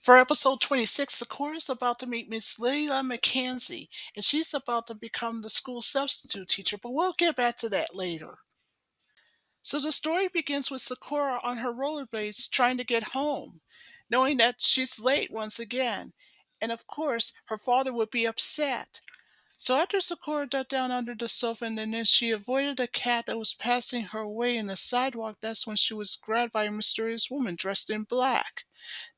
For episode 26, Sakura's about to meet Miss Layla Mackenzie, and she's about to become the school substitute teacher, but we'll get back to that later. So the story begins with Sakura on her rollerblades trying to get home, knowing that she's late once again. And of course, her father would be upset. So after Sakura ducked down under the sofa and then she avoided a cat that was passing her way in the sidewalk, that's when she was grabbed by a mysterious woman dressed in black.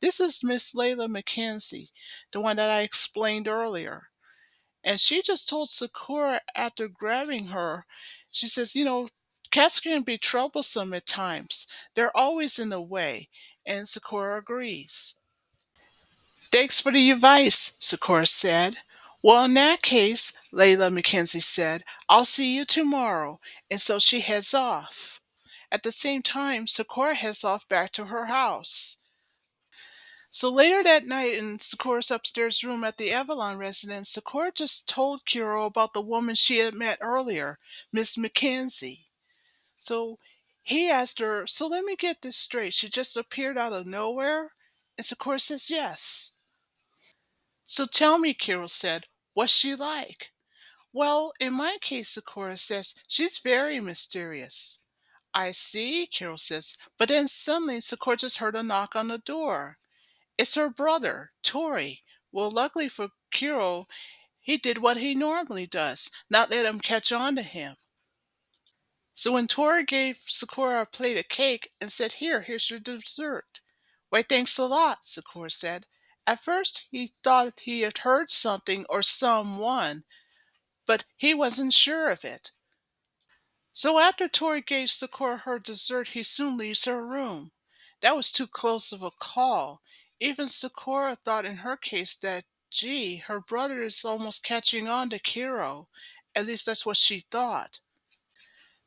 This is Miss Layla Mackenzie, the one that I explained earlier. And she just told Sakura after grabbing her, she says, cats can be troublesome at times. They're always in the way. And Sakura agrees. Thanks for the advice, Sakura said. Well, in that case, Layla Mackenzie said, I'll see you tomorrow. And so she heads off. At the same time, Sakura heads off back to her house. So later that night in Sakura's upstairs room at the Avalon residence, Sakura just told Kuro about the woman she had met earlier, Miss Mackenzie. So he asked her, so let me get this straight. She just appeared out of nowhere? And Sakura says yes. So tell me, Kuro said, what's she like? Well, in my case, Sakura says, she's very mysterious. I see, Kuro says, but then suddenly Sakura just heard a knock on the door. It's her brother, Tori. Well, luckily for Kuro, he did what he normally does, not let him catch on to him. So when Tori gave Sakura a plate of cake and said, here's your dessert. Why, thanks a lot, Sakura said. At first, he thought he had heard something or someone, but he wasn't sure of it. So after Tori gave Sakura her dessert, he soon leaves her room. That was too close of a call. Even Sakura thought in her case that, gee, her brother is almost catching on to Kiro. At least that's what she thought.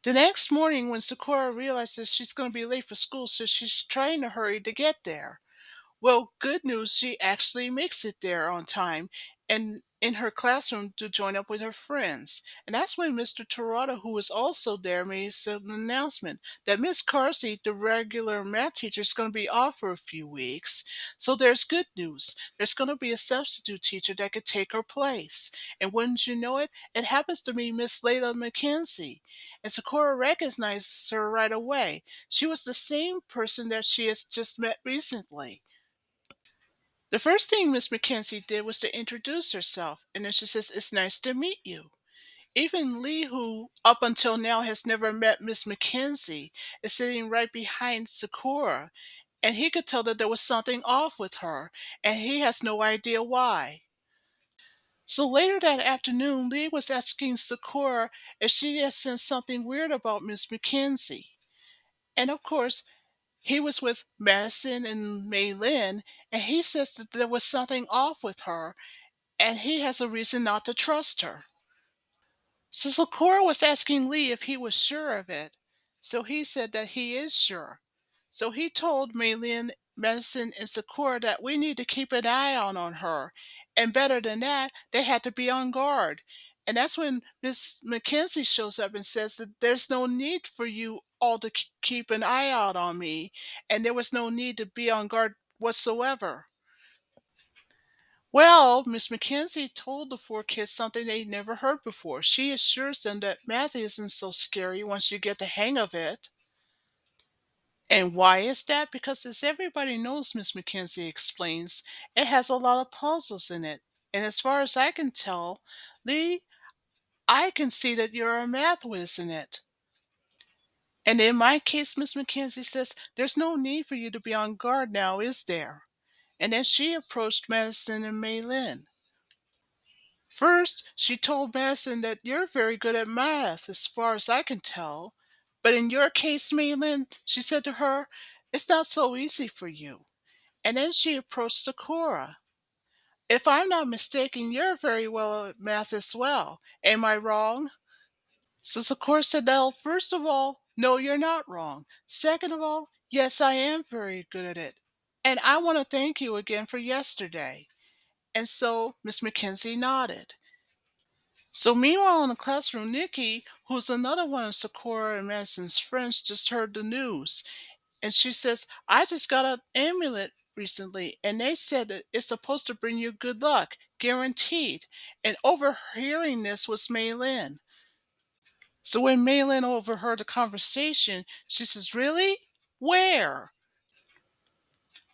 The next morning, when Sakura realizes she's going to be late for school, so she's trying to hurry to get there. Well, good news, she actually makes it there on time and in her classroom to join up with her friends. And that's when Mr. Torado, who was also there, made an announcement that Miss Carsey, the regular math teacher, is going to be off for a few weeks. So there's good news. There's going to be a substitute teacher that could take her place. And wouldn't you know it, it happens to be Miss Layla Mackenzie. And Sakura recognizes her right away. She was the same person that she has just met recently. The first thing Miss Mackenzie did was to introduce herself, and then she says, It's nice to meet you. Even Lee, who up until now has never met Miss Mackenzie, is sitting right behind Sakura, and he could tell that there was something off with her, and he has no idea why. So later that afternoon, Lee was asking Sakura if she had sensed something weird about Miss Mackenzie. And of course, he was with Madison and Meilin, and he says that there was something off with her, and he has a reason not to trust her. So Sakura was asking Lee if he was sure of it. So he said that he is sure. So he told Meilin, Madison, and Sakura that we need to keep an eye on her. And better than that, they had to be on guard. And that's when Miss Mackenzie shows up and says that there's no need for you all to keep an eye out on me. And there was no need to be on guard whatsoever. Well, Miss Mackenzie told the four kids something they'd never heard before. She assures them that math isn't so scary once you get the hang of it. And why is that? Because as everybody knows, Miss Mackenzie explains, it has a lot of puzzles in it. And as far as I can tell, Lee, I can see that you're a math whiz in it. And in my case, Miss Mackenzie says, there's no need for you to be on guard now, is there? And then she approached Madison and Meilin. First, she told Madison that you're very good at math, as far as I can tell. But in your case, Meilin, she said to her, it's not so easy for you. And then she approached Sakura. If I'm not mistaken, you're very well at math as well. Am I wrong? So Sakura said, well, first of all, no, you're not wrong. Second of all, yes, I am very good at it. And I want to thank you again for yesterday. And so Miss Mackenzie nodded. So meanwhile in the classroom, Nikki, who's another one of Sakura and Madison's friends, just heard the news. And she says, I just got an amulet recently, and they said that it's supposed to bring you good luck, guaranteed. And overhearing this was Meilin. So when Meilin overheard the conversation, she says, "Really? Where?"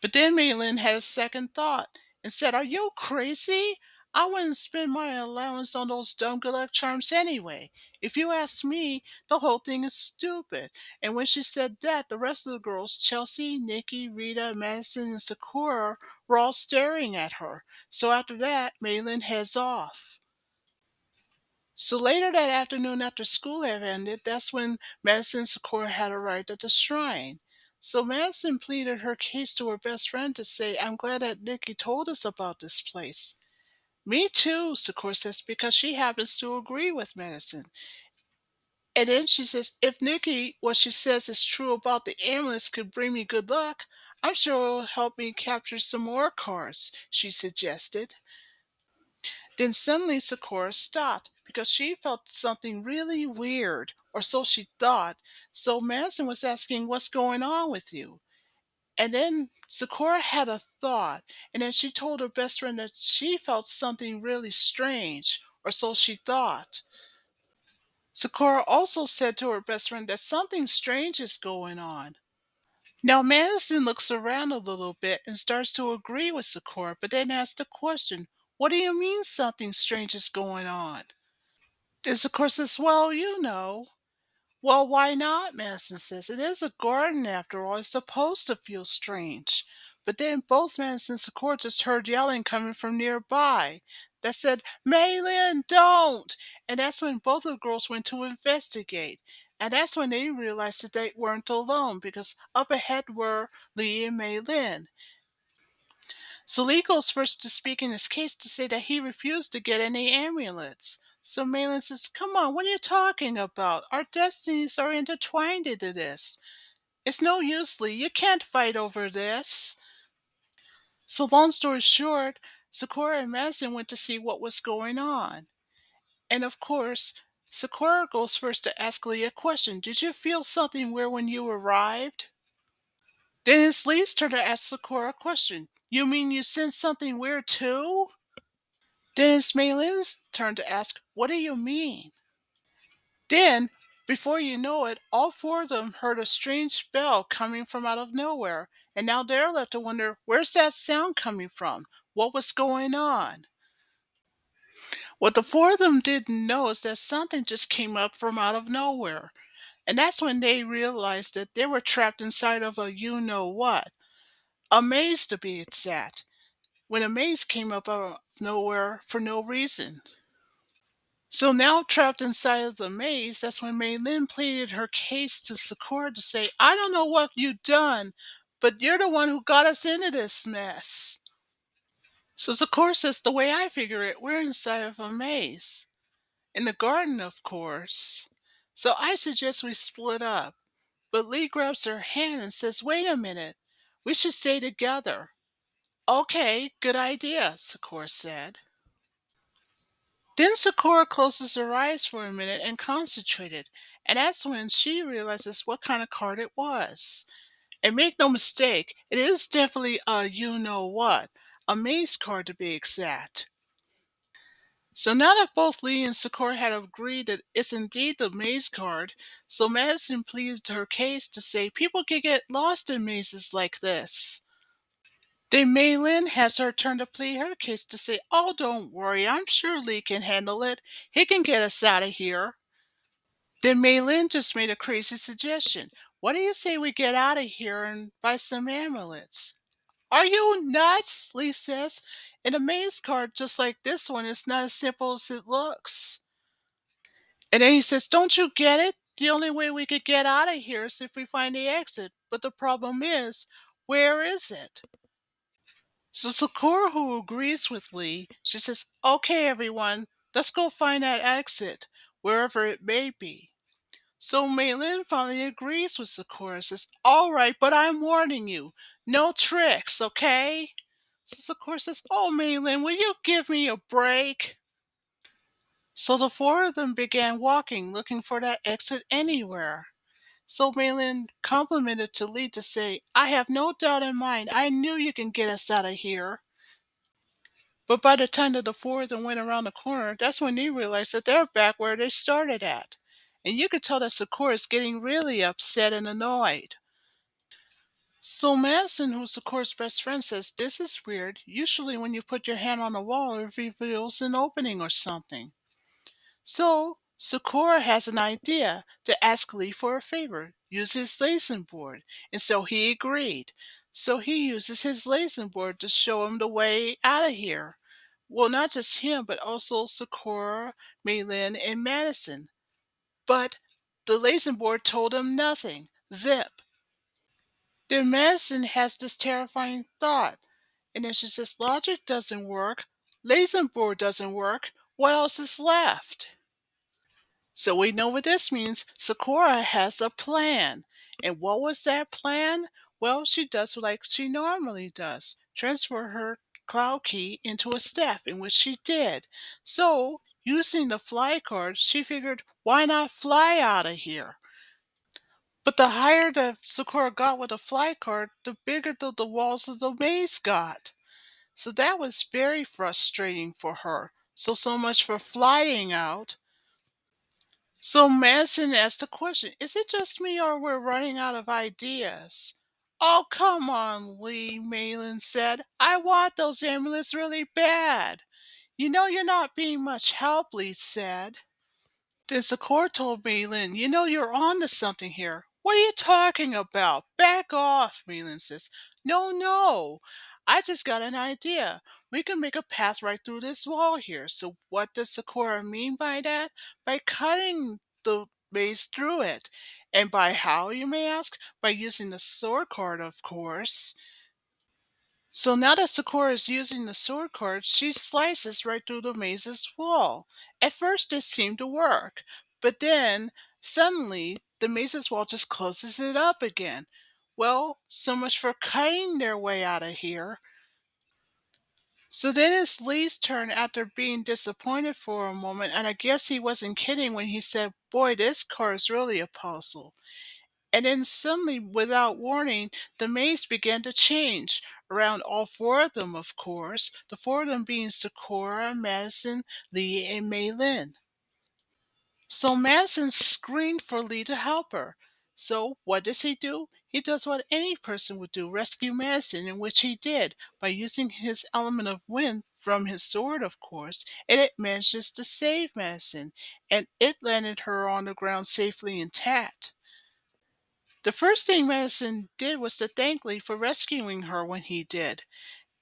But then Meilin had a second thought and said, "Are you crazy? I wouldn't spend my allowance on those dumb good luck charms anyway. If you ask me, the whole thing is stupid." And when she said that, the rest of the girls, Chelsea, Nikki, Rita, Madison, and Sakura, were all staring at her. So after that, Meilin heads off. So later that afternoon, after school had ended, that's when Madison and Sakura had arrived at the shrine. So Madison pleaded her case to her best friend to say, "I'm glad that Nikki told us about this place." "Me too," Sakura says, because she happens to agree with Madison. And then she says, "If Nikki, what she says is true about the amulets could bring me good luck, I'm sure it'll help me capture some more cards," she suggested. Then suddenly Sakura stopped because she felt something really weird, or so she thought. So Madison was asking, "What's going on with you?" And then Sakura had a thought, and then she told her best friend that she felt something really strange, or so she thought. Sakura also said to her best friend that something strange is going on. Now Madison looks around a little bit and starts to agree with Sakura, but then asks the question, "What do you mean something strange is going on?" This, of course, says, "Well, you know." "Well, why not?" Madison says. "It is a garden after all. It's supposed to feel strange." But then both Madison and Sakura just heard yelling coming from nearby that said, "Meilin, don't!" And that's when both of the girls went to investigate. And that's when they realized that they weren't alone because up ahead were Lee and Meilin. So Lee goes first to speak in his case to say that he refused to get any amulets. So Meilin says, "Come on, what are you talking about? Our destinies are intertwined into this. It's no use, Lee. You can't fight over this." So long story short, Sakura and Madison went to see what was going on. And of course, Sakura goes first to ask Lee a question. "Did you feel something weird when you arrived?" Then it's Lee's turn to ask Sakura a question. "You mean you sensed something weird too?" Then it's Maylin's turn to ask, "What do you mean?" Then, before you know it, all four of them heard a strange bell coming from out of nowhere, and now they're left to wonder, where's that sound coming from? What was going on? What the four of them didn't know is that something just came up from out of nowhere, and that's when they realized that they were trapped inside of a you-know-what, a maze to be exact, when a maze came up out of nowhere for no reason. So now trapped inside of the maze, that's when Meilin pleaded her case to Sakura to say, "I don't know what you've done, but you're the one who got us into this mess." So Sakura says, "The way I figure it, we're inside of a maze. In the garden, of course. So I suggest we split up." But Lee grabs her hand and says, "Wait a minute. We should stay together." "Okay, good idea," Sakura said. Then Sakura closes her eyes for a minute and concentrated, and that's when she realizes what kind of card it was. And make no mistake, it is definitely a you-know-what, a maze card to be exact. So now that both Lee and Sakura had agreed that it's indeed the maze card, so Madison pleaded her case to say people can get lost in mazes like this. Then Maylin has her turn to plead her case to say, "Oh, don't worry, I'm sure Lee can handle it. He can get us out of here." Then Maylin just made a crazy suggestion. "What do you say we get out of here and buy some amulets?" "Are you nuts?" Lee says. "In a maze card just like this one, it's not as simple as it looks." And then he says, "Don't you get it? The only way we could get out of here is if we find the exit. But the problem is, where is it?" So Sakura, who agrees with Lee, she says, "Okay, everyone, let's go find that exit, wherever it may be." So Meilin finally agrees with Sakura, says, "All right, but I'm warning you, no tricks, okay?" So Sakura says, "Oh, Meilin, will you give me a break?" So the four of them began walking, looking for that exit anywhere. So Meilin complimented to Lee to say, I have no doubt in mind, I knew you can get us out of here. But by the time that the four of them went around the corner, that's when they realized that they're back where they started at. And you could tell that Sakura is getting really upset and annoyed. So Madison, who's Sakura's best friend, says, This is weird. Usually when you put your hand on a wall, it reveals an opening or something. So Sakura has an idea to ask Lee for a favor, use his lazing board, and so he agreed. So he uses his lazing board to show him the way out of here. Well, not just him, but also Sakura, Meilin, and Madison. But the lazing board told him nothing. Zip. Then Madison has this terrifying thought, and then she says, Logic doesn't work, lazing board doesn't work, what else is left? So we know what this means. Sakura has a plan. And what was that plan? Well, she does like she normally does. Transfer her cloud key into a staff, in which she did. So, using the fly card, she figured, why not fly out of here? But the higher that Sakura got with the fly card, the bigger the walls of the maze got. So that was very frustrating for her. So much for flying out. So Madison asked a question. Is it just me or we're running out of ideas? Oh, come on, Lee, Meilin said. I want those amulets really bad. You know you're not being much help, Lee said. Then Sakura told Meilin, you know you're on to something here. What are you talking about? Back off, Meilin says. No, no. I just got an idea. We can make a path right through this wall here. So what does Sakura mean by that? By cutting the maze through it. And by how, you may ask? By using the sword card, of course. So now that Sakura is using the sword card, she slices right through the maze's wall. At first it seemed to work, but then suddenly the maze's wall just closes it up again. Well, so much for cutting their way out of here. So then it's Lee's turn after being disappointed for a moment, and I guess he wasn't kidding when he said, Boy, this car is really a puzzle. And then suddenly, without warning, the maze began to change around all four of them, of course, the four of them being Sakura, Madison, Lee, and Meilin. So Madison screamed for Lee to help her. So what does he do? He does what any person would do, rescue Madison, in which he did, by using his element of wind from his sword, of course, and it manages to save Madison, and it landed her on the ground safely intact. The first thing Madison did was to thank Lee for rescuing her when he did.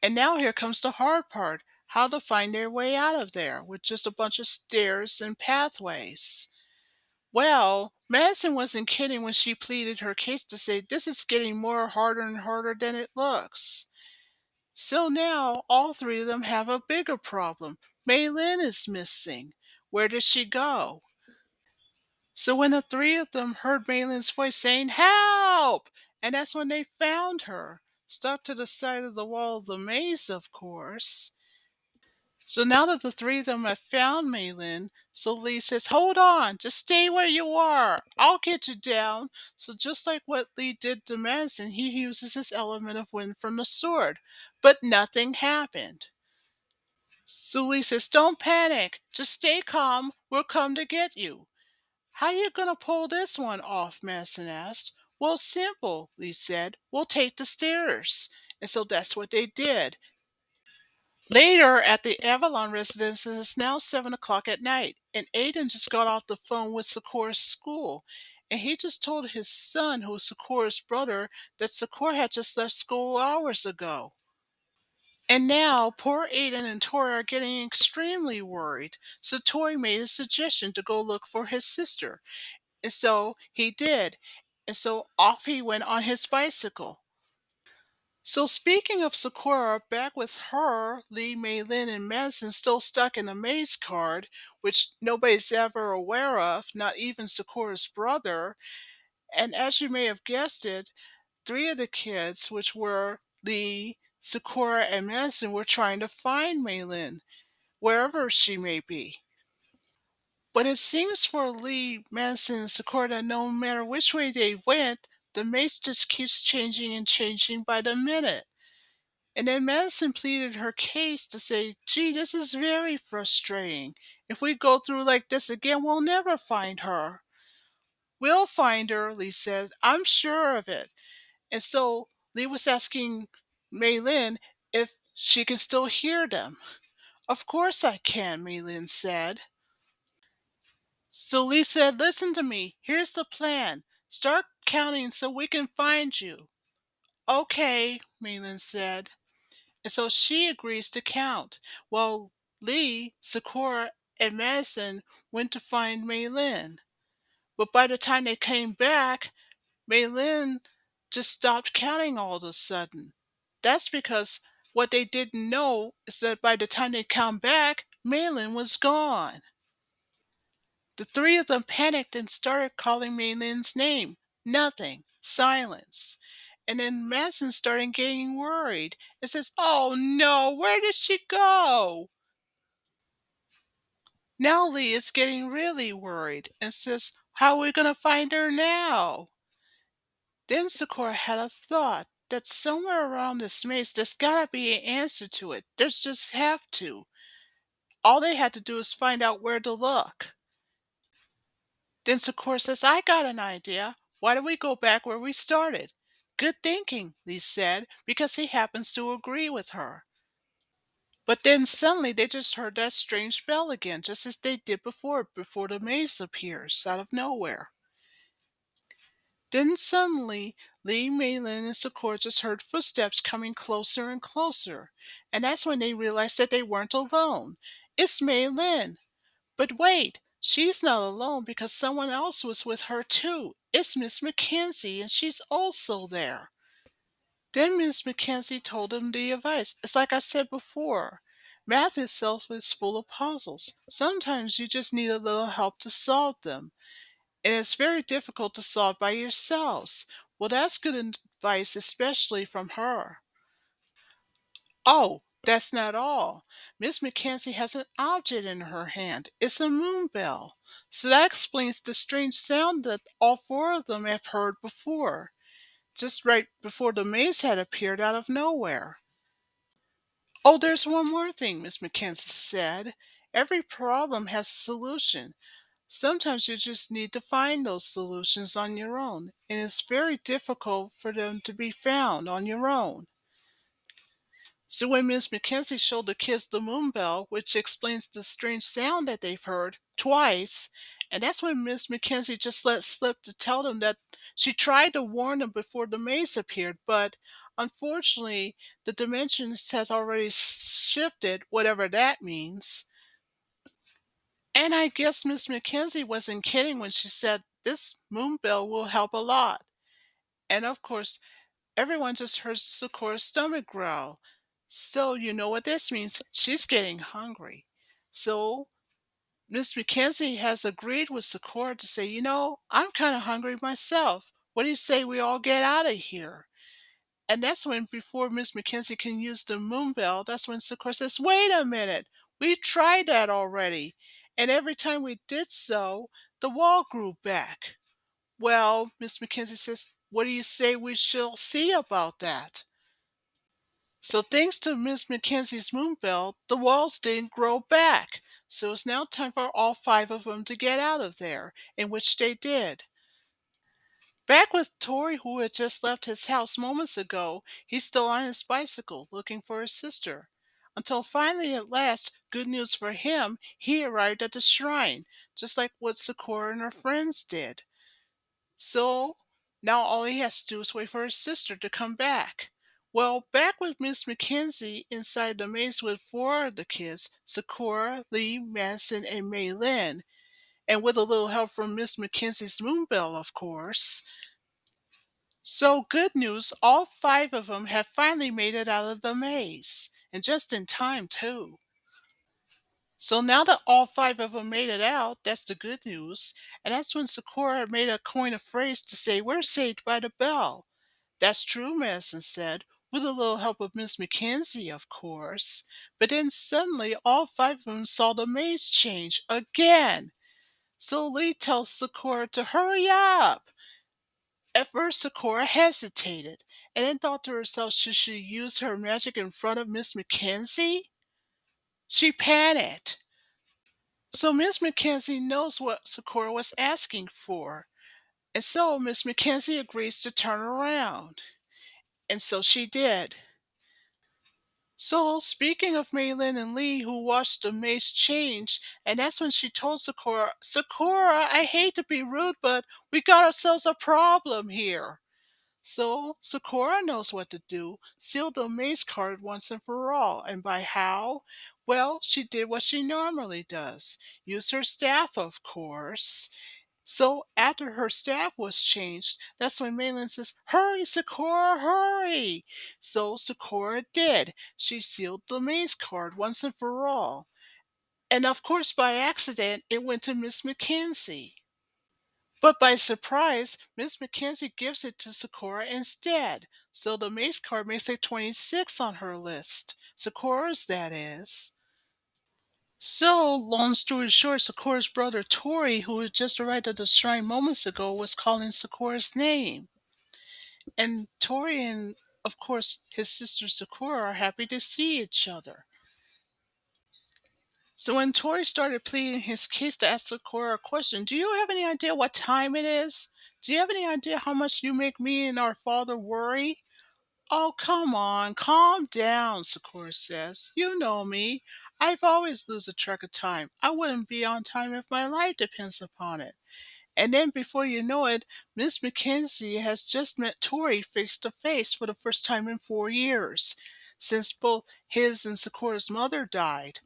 And now here comes the hard part, how to find their way out of there with just a bunch of stairs and pathways. Well, Madison wasn't kidding when she pleaded her case to say this is getting more harder and harder than it looks. So now all three of them have a bigger problem. Meilin is missing. Where did she go? So when the three of them heard Maylin's voice saying, Help! And that's when they found her, stuck to the side of the wall of the maze, of course. So now that the three of them have found Meilin, so Lee says, Hold on, just stay where you are. I'll get you down. So just like what Lee did to Madison, he uses his element of wind from the sword. But nothing happened. So Lee says, Don't panic. Just stay calm. We'll come to get you. How you gonna pull this one off? Madison asked. Well, simple, Lee said. We'll take the stairs. And so that's what they did. Later at the Avalon residence, it is now 7 o'clock at night, and Aiden just got off the phone with Sakura's school. And he just told his son, who's Sakura's brother, that Sakura had just left school hours ago. And now poor Aiden and Tori are getting extremely worried. So Tori made a suggestion to go look for his sister. And so he did. And so off he went on his bicycle. So speaking of Sakura, back with her, Lee, Meilin, and Madison still stuck in the maze card, which nobody's ever aware of, not even Sakura's brother. And as you may have guessed it, three of the kids, which were Lee, Sakura, and Madison, were trying to find Meilin, wherever she may be. But it seems for Lee, Madison, and Sakura that no matter which way they went, the maze just keeps changing and changing by the minute. And then Madison pleaded her case to say, gee, this is very frustrating. If we go through like this again, we'll never find her. We'll find her, Lee said. I'm sure of it. And so Lee was asking Meilin if she can still hear them. Of course I can, Meilin said. So Lee said, listen to me. Here's the plan. Start counting so we can find you. Okay, Meilin said. And so she agrees to count. Well, Lee, Sakura, and Madison went to find Meilin. But by the time they came back, Meilin just stopped counting all of a sudden. That's because what they didn't know is that by the time they come back, Meilin was gone. The three of them panicked and started calling Meilin's name. Nothing. Silence. And then Madison started getting worried and says, oh no, where did she go? Now Lee is getting really worried and says, how are we going to find her now? Then Sakura had a thought that somewhere around this maze there's gotta be an answer to it. There's just have to. All they had to do is find out where to look. Then Sakura says, I got an idea. Why don't we go back where we started? Good thinking, Lee said, because he happens to agree with her. But then suddenly they just heard that strange bell again, just as they did before the maze appears out of nowhere. Then suddenly Lee, Meilin, and Sakura just heard footsteps coming closer and closer, and that's when they realized that they weren't alone. It's Meilin. But wait, she's not alone because someone else was with her too. It's Miss Mackenzie, and she's also there. Then Miss Mackenzie told them the advice. It's like I said before. Math itself is full of puzzles. Sometimes you just need a little help to solve them. And it's very difficult to solve by yourselves. Well, that's good advice, especially from her. Oh, that's not all. Miss Mackenzie has an object in her hand. It's a moon bell. So that explains the strange sound that all four of them have heard before, just right before the maze had appeared out of nowhere. Oh, there's one more thing, Miss Mackenzie said. Every problem has a solution. Sometimes you just need to find those solutions on your own, and it's very difficult for them to be found on your own. So when Miss Mackenzie showed the kids the moon bell, which explains the strange sound that they've heard twice, and that's when Miss Mackenzie just let slip to tell them that she tried to warn them before the maze appeared, but unfortunately the dimensions has already shifted, whatever that means. And I guess Miss Mackenzie wasn't kidding when she said this moon bell will help a lot. And of course, everyone just heard Sakura's stomach growl. So you know what this means. She's getting hungry. So Miss Mackenzie has agreed with Sakura to say, I'm kind of hungry myself. What do you say we all get out of here? And that's when, before Miss Mackenzie can use the moon bell, that's when Sakura says, wait a minute, we tried that already. And every time we did so, the wall grew back. Well, Miss Mackenzie says, what do you say we shall see about that? So thanks to Miss Mackenzie's moon bell, the walls didn't grow back. So it's now time for all five of them to get out of there, in which they did. Back with Tori, who had just left his house moments ago, he's still on his bicycle looking for his sister. Until finally, at last, good news for him, he arrived at the shrine, just like what Sakura and her friends did. So now all he has to do is wait for his sister to come back. Well, back with Miss Mackenzie inside the maze with four of the kids, Sakura, Lee, Madison, and Meilin, and with a little help from Miss Mackenzie's moonbell, of course. So good news, all five of them have finally made it out of the maze, and just in time too. So now that all five of them made it out, that's the good news, and that's when Sakura made a coin of phrase to say, we're saved by the bell. That's true, Madison said, with a little help of Miss Mackenzie, of course. But then suddenly all five of them saw the maze change again. So Lee tells Sakura to hurry up. At first, Sakura hesitated and then thought to herself, should she use her magic in front of Miss Mackenzie? She panicked. So Miss Mackenzie knows what Sakura was asking for. And so Miss Mackenzie agrees to turn around. And so she did. So, speaking of Meilin and Lee, who watched the maze change, and that's when she told Sakura, Sakura, I hate to be rude, but we got ourselves a problem here. So, Sakura knows what to do, seal the maze card once and for all. And by how? Well, she did what she normally does. Use her staff, of course. So after her staff was changed, that's when Meilin says, hurry, Sakura, hurry! So Sakura did. She sealed the maze card once and for all. And of course, by accident, it went to Miss Mackenzie. But by surprise, Miss Mackenzie gives it to Sakura instead. So the maze card makes a 26 on her list. Sakura's, that is. So, long story short, Sakura's brother Tori, who had just arrived at the shrine moments ago, was calling Sakura's name. And Tori and, of course, his sister Sakura are happy to see each other. So when Tori started pleading his case to ask Sakura a question, do you have any idea what time it is? Do you have any idea how much you make me and our father worry? Oh, come on, calm down, Sakura says. You know me. I've always lose a track of time. I wouldn't be on time if my life depends upon it. And then before you know it, Miss Mackenzie has just met Tori face to face for the first time in 4 years, since both his and Sakura's mother died.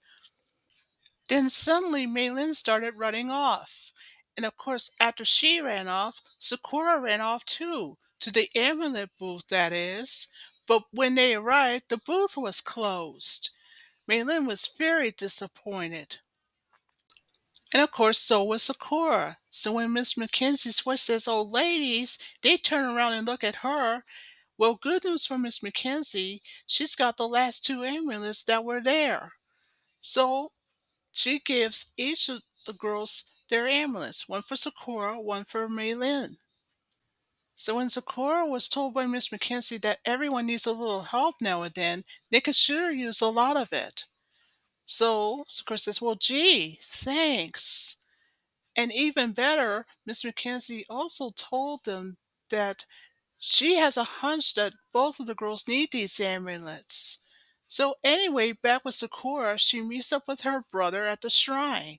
Then suddenly Meilin started running off. And of course, after she ran off, Sakura ran off too, to the amulet booth, that is. But when they arrived, the booth was closed. Meilin was very disappointed. And of course, so was Sakura. So when Miss Mackenzie's voice says, oh, ladies, they turn around and look at her. Well, good news for Miss Mackenzie. She's got the last two amulets that were there. So she gives each of the girls their amulets, one for Sakura, one for Meilin. So when Sakura was told by Miss Mackenzie that everyone needs a little help now and then, they could sure use a lot of it. So Sakura says, well, gee, thanks. And even better, Miss Mackenzie also told them that she has a hunch that both of the girls need these amulets. So anyway, back with Sakura, she meets up with her brother at the shrine.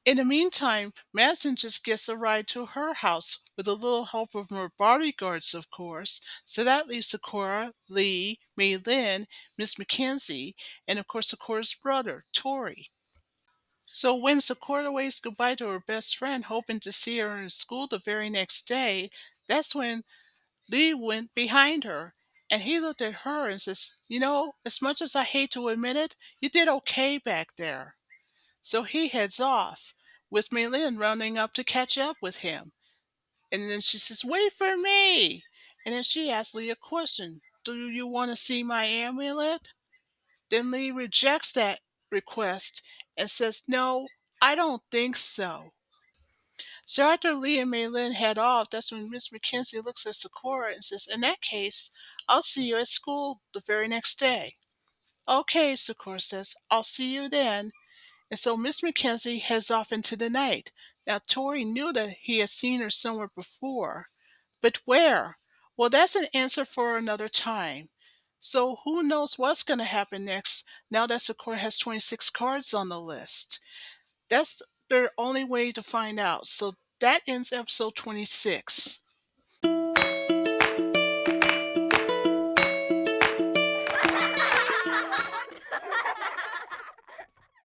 In the meantime, Madison just gets a ride to her house with a little help from her bodyguards, of course. So that leaves Sakura, Lee, Mei Lin, Miss Mackenzie, and of course Sakura's brother, Tori. So when Sakura waves goodbye to her best friend, hoping to see her in school the very next day, that's when Lee went behind her. And he looked at her and says, you know, as much as I hate to admit it, you did okay back there. So he heads off, with Meilin running up to catch up with him. And then she says, wait for me. And then she asks Lee a question. Do you want to see my amulet? Then Lee rejects that request and says, no, I don't think so. So after Lee and Meilin head off, that's when Miss Mackenzie looks at Sakura and says, in that case, I'll see you at school the very next day. Okay, Sakura says, I'll see you then. And so Miss Mackenzie heads off into the night. Now, Tori knew that he had seen her somewhere before, but where? Well, that's an answer for another time. So, who knows what's going to happen next now that Sakura has 26 cards on the list? That's the only way to find out. So, that ends episode 26.